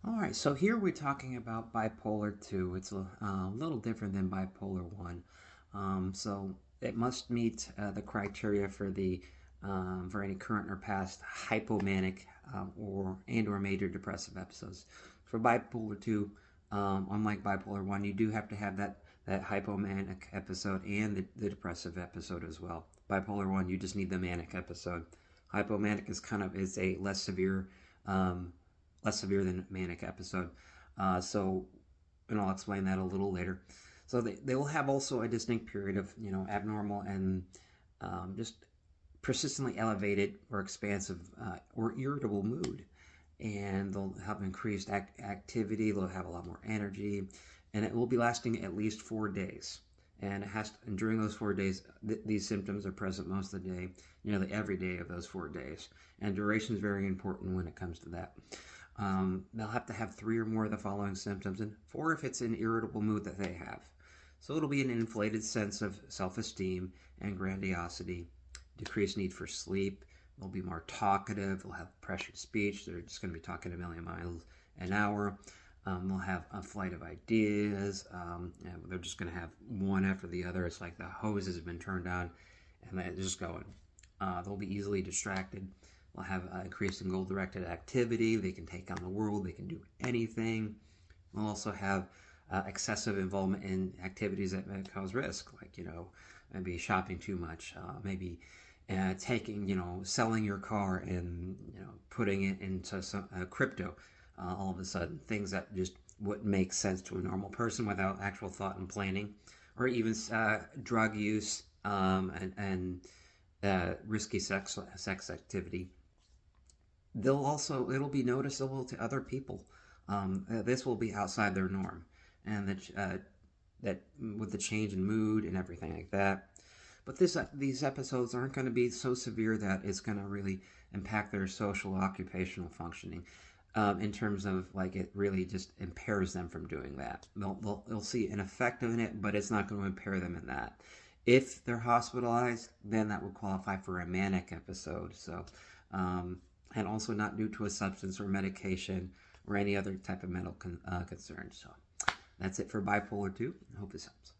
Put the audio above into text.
All right, so here we're talking about bipolar 2. It's a little different than bipolar 1. So it must meet the criteria for any current or past hypomanic or major depressive episodes. For bipolar 2, unlike bipolar 1, you do have to have that hypomanic episode and the depressive episode as well. Bipolar 1, you just need the manic episode. Hypomanic is a um, less severe than manic episode. And I'll explain that a little later. So they will have also a distinct period of abnormal and just persistently elevated or expansive or irritable mood, and they'll have increased activity. They'll have a lot more energy, and it will be lasting at least 4 days. And during those 4 days, these symptoms are present most of the day, nearly every day of those 4 days. And duration is very important when it comes to that. They'll have to have three or more of the following symptoms, and four if it's an irritable mood that they have. So it'll be an inflated sense of self-esteem and grandiosity, decreased need for sleep. They'll be more talkative. They'll have pressured speech. They're just going to be talking a million miles an hour. They'll have a flight of ideas. They're just going to have one after the other. It's like the hose has been turned on and they're just going. They'll be easily distracted. They'll have increasing goal-directed activity. They can take on the world. They can do anything. They'll also have excessive involvement in activities that may cause risk, like, maybe shopping too much, maybe selling your car and, putting it into some crypto all of a sudden, things that just wouldn't make sense to a normal person without actual thought and planning, or even drug use and risky sex activity. It'll be noticeable to other people. This will be outside their norm, and that with the change in mood and everything like that. But these episodes aren't going to be so severe that it's going to really impact their social occupational functioning. In terms of, like, it really just impairs them from doing that. They'll see an effect of it, but it's not going to impair them in that. If they're hospitalized, then that would qualify for a manic episode. And also not due to a substance or medication or any other type of mental concern. So that's it for bipolar 2. I hope this helps.